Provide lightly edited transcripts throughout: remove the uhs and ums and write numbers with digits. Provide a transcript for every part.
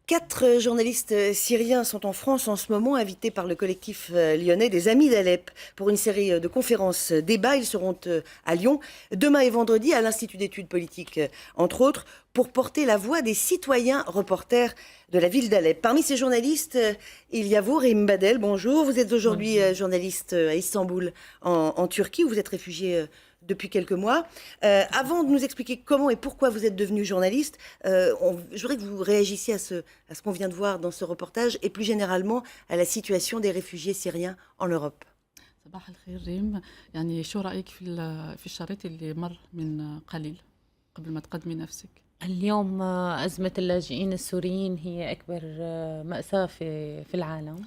4 journalistes syriens sont en France en ce moment, invités par le collectif lyonnais des Amis d'Alep pour une série de conférences débats. Ils seront à Lyon demain et vendredi à l'Institut d'études politiques, entre autres, pour porter la voix des citoyens reporters de la ville d'Alep. Parmi ces journalistes, il y a vous, Rim Badel. Bonjour, vous êtes aujourd'hui Bonjour. journaliste à Istanbul, en Turquie, où vous êtes réfugié depuis quelques mois. Avant de nous expliquer comment et pourquoi vous êtes devenu journaliste, je voudrais que vous réagissiez à ce qu'on vient de voir dans ce reportage et plus généralement à la situation des réfugiés syriens en Europe. صباح الخير ريم. يعني شو رأيك في الشريط اللي مر من قليل قبل ما تقدمي نفسك؟ اليوم أزمة اللاجئين السوريين هي أكبر مأساة في العالم.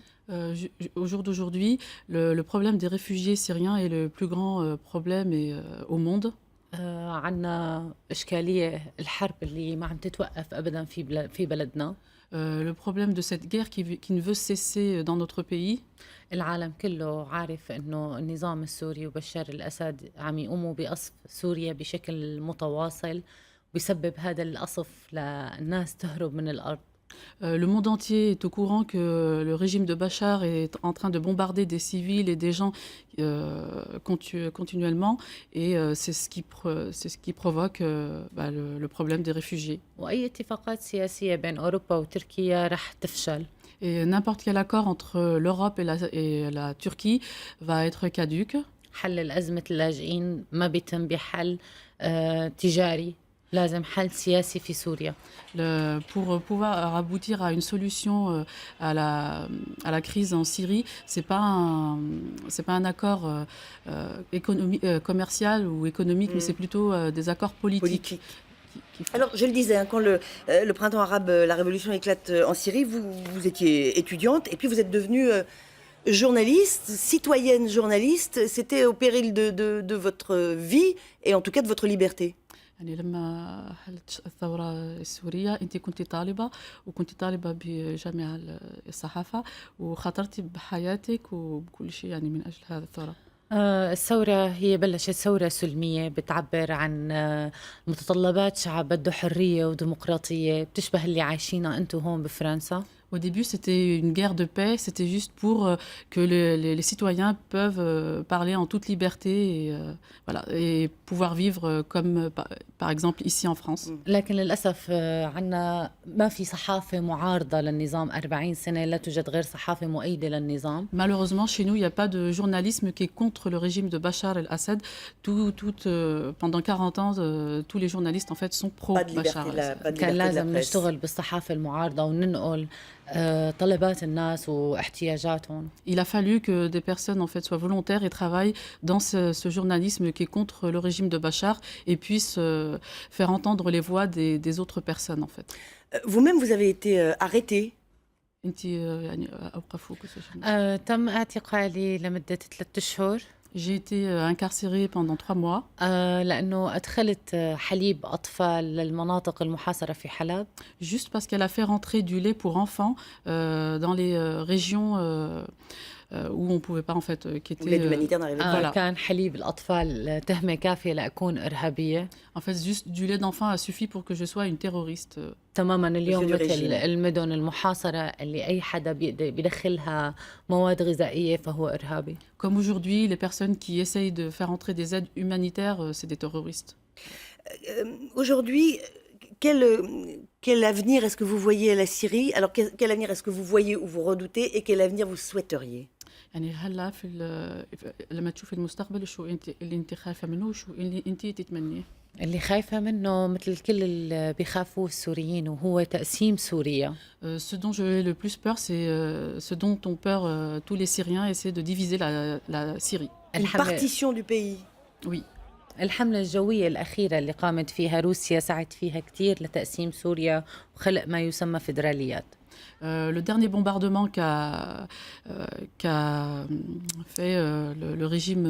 Au jour d'aujourd'hui, le problème des réfugiés syriens est le plus grand problème au monde. عنا إشكالية الحرب اللي ما عم تتوقف أبدا في بلدنا. Le problème de cette guerre qui ne veut cesser dans notre pays. العالم كله عارف إنه النظام السوري وبشار الأسد عم يقوموا بقصف سوريا بشكل متواصل، بيسبب هذا القصف للناس تهرب من الأرض. Le monde entier est au courant que le régime de Bachar est en train de bombarder des civils et des gens continuellement, et c'est ce qui provoque le problème des réfugiés. وأي اتفاقات سياسية بين أوروبا وتركيا رح تفشل. Et n'importe quel accord entre l'Europe et la Turquie va être caduque. حل الأزمة اللاجئين ما بيتم بحل تجاري، لازم حل سياسي في سوريا. Pour pouvoir aboutir à une solution à la crise en Syrie, c'est pas un accord commercial ou économique, mais c'est plutôt des accords politiques. Alors, je le disais, hein, quand le printemps arabe, la révolution éclate en Syrie, vous étiez étudiante et puis vous êtes devenue journaliste, citoyenne journaliste. C'était au péril de votre vie et en tout cas de votre liberté. يعني لما حلت الثورة السورية أنت كنت طالبة وكنت طالبة بجامعة الصحافة وخاطرتي بحياتك وبكل شيء يعني من أجل هذه الثورة. الثورة هي بلشت ثورة سلمية بتعبر عن متطلبات شعب بده حرية وديمقراطية بتشبه اللي عايشينها أنتم هون بفرنسا. Au début, c'était une guerre de paix, c'était juste pour que les citoyens peuvent parler en toute liberté voilà, et pouvoir vivre comme par exemple ici en France. لكن للأسف عنا ما في صحافة معارضة للنظام 40 سنة، لا توجد غير صحافة مؤيدة للنظام. Malheureusement, chez nous, il n'y a pas de journalisme qui est contre le régime de Bachar el-Assad. Pendant 40 ans, tous les journalistes en fait sont pro-Bachar el-Assad. كان لازم نشتغل بالصحافة المعارضة وننقل طلبات الناس واحتياجاتهم. Il a fallu que des personnes en fait soient volontaires et travaillent dans ce journalisme qui est contre le régime de Bachar et puissent faire entendre les voix des autres personnes en fait. Vous-même, vous avez été arrêté. أنت يعني أوقفوك تم اعتقالي لمدة 3 أشهر. J'ai été incarcérée pendant 3 mois. لأنه أدخلت حليب أطفال للمناطق المحاصرة في حلب. Juste parce qu'elle a fait rentrer du lait pour enfants dans les régions où on ne pouvait pas en fait quitter. L'aide humanitaire n'arrivait pas. Voilà. كان حليب الأطفال تهمة كافية لأكون إرهابية. En fait, juste du lait d'enfant a suffi pour que je sois une terroriste. تماما اليوم مثل المدن المحاصرة اللي أي حدا بيدخلها مواد غذائية فهو إرهابي. Comme aujourd'hui, les personnes qui essayent de faire entrer des aides humanitaires, c'est des terroristes. Aujourd'hui, quel avenir est-ce que vous voyez à la Syrie? Alors, quel avenir est-ce que vous voyez ou vous redoutez et quel avenir vous souhaiteriez? يعني هلا لما تشوفي المستقبل شو انت خايفه منه وشو اللي انت تتمنيه؟ اللي خايفة منه مثل كل اللي بيخافوا السوريين وهو تقسيم سوريا. Ce dont j'ai le plus peur, c'est ce dont ont peur tous les Syriens, et c'est de diviser la Syrie. Une partition du pays. Oui. الحملة الجوية الأخيرة اللي قامت فيها روسيا ساعد فيها كتير لتقسيم سوريا وخلق ما يسمى فيدراليات. Le dernier bombardement qu'a fait le régime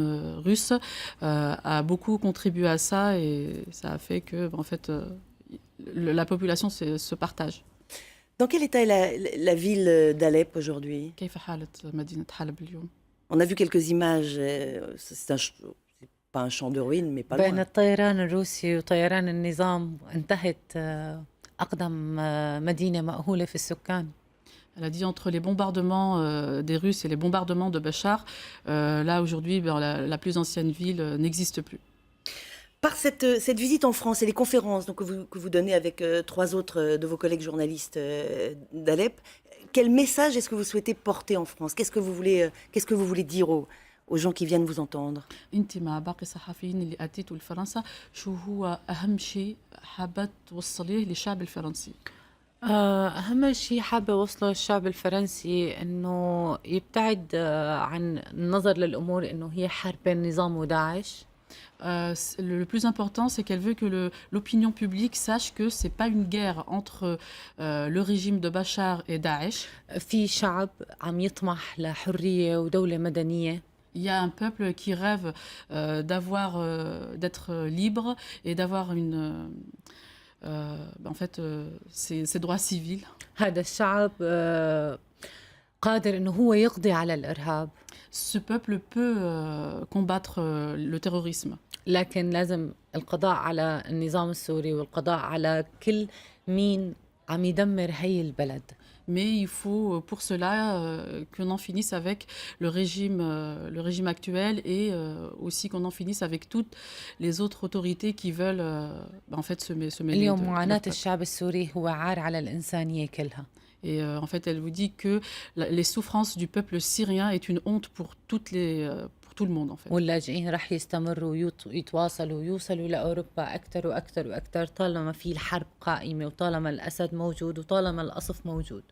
russe a beaucoup contribué à ça, et ça a fait que en fait, la population se partage. Dans quel état est la ville d'Alep aujourd'hui? كيف حالة مدينة حلب اليوم؟ On a vu quelques images, c'est pas un champ de ruines, mais pas loin. بين الطيران الروسي وطيران النظام انتهت أقدم مدينة مأهولة في السكان. Elle a dit entre les bombardements des Russes et les bombardements de Bachar, là aujourd'hui, la plus ancienne ville n'existe plus. Par cette visite en France et les conférences donc, que vous donnez avec 3 autres de vos collègues journalistes d'Alep, quel message est-ce que vous souhaitez porter en France? Qu'est-ce que vous voulez dire aux gens qui viennent vous entendre? انت مع باقي الصحفيين اللي اتيتوا لفرنسا شو هو اهم شيء حابه توصليه للشعب الفرنسي؟ أهم شيء حابة أوصله للشعب الفرنسي إنه يبتعد عن النظر للأمور إنه هي حرب بين نظام وداعش. Le plus important, c'est qu'elle veut que l'opinion publique sache que c'est pas une guerre entre le régime de Bachar et Daesh. في شعب عم يطمح لحرية ودولة مدنية. Il y a un peuple qui rêve d'être libre et d'avoir en fait, ses droits civils. هذا الشعب قادر إنه هو يقضي على الإرهاب. Ce peuple peut combattre le terrorisme. لكن لازم القضاء على النظام السوري والقضاء على كل مين عم يدمر هي البلد. Mais il faut pour cela qu'on en finisse avec le régime actuel et aussi qu'on en finisse avec toutes les autres autorités qui veulent en fait se mêler. اليوم معاناة الشعب السوري هو عار على الإنسانية كلها. Et en fait, elle vous dit que les souffrances du peuple syrien est une honte pour tout le monde en fait. واللاجئين رح يستمروا يتواصلوا ويوصلوا لأوروبا أكثر وأكثر وأكثر طالما في الحرب قائمة وطالما الأسد موجود وطالما القصف موجود.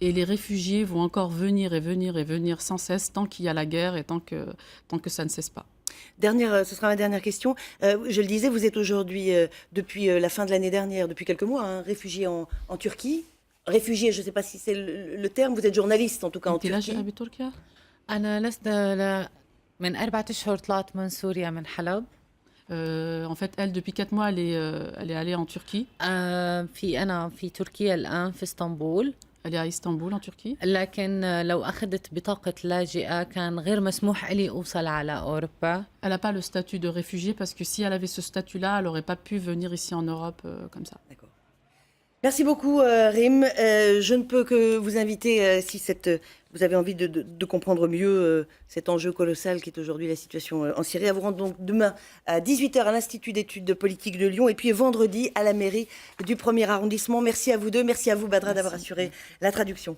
Et les réfugiés vont encore venir et venir et venir sans cesse tant qu'il y a la guerre et tant que ça ne cesse pas. Ce sera ma dernière question. Je le disais, vous êtes aujourd'hui, depuis la fin de l'année dernière, depuis quelques mois, réfugié en Turquie. Réfugié, je ne sais pas si c'est le terme, vous êtes journaliste en tout cas en Turquie. أنا لسه من 4 أشهر طلعت من سوريا من حلب. En fait, elle, depuis 4 mois, elle est allée en Turquie. أنا في تركيا الآن في اسطنبول. Elle est à Istanbul, en Turquie. لكن لو أخذت بطاقة لاجئة كان غير مسموح لي أوصل على أوروبا. Elle n'a pas le statut de réfugiée parce que si elle avait ce statut-là, elle n'aurait pas pu venir ici en Europe comme ça. D'accord. Merci beaucoup, Rim. Je ne peux que vous inviter, si vous avez envie de comprendre mieux cet enjeu colossal qui est aujourd'hui la situation en Syrie, à vous rendre donc demain à 18h à l'Institut d'études politique de Lyon et puis vendredi à la mairie du 1er arrondissement. Merci à vous deux. Merci à vous, Badra, d'avoir assuré la traduction.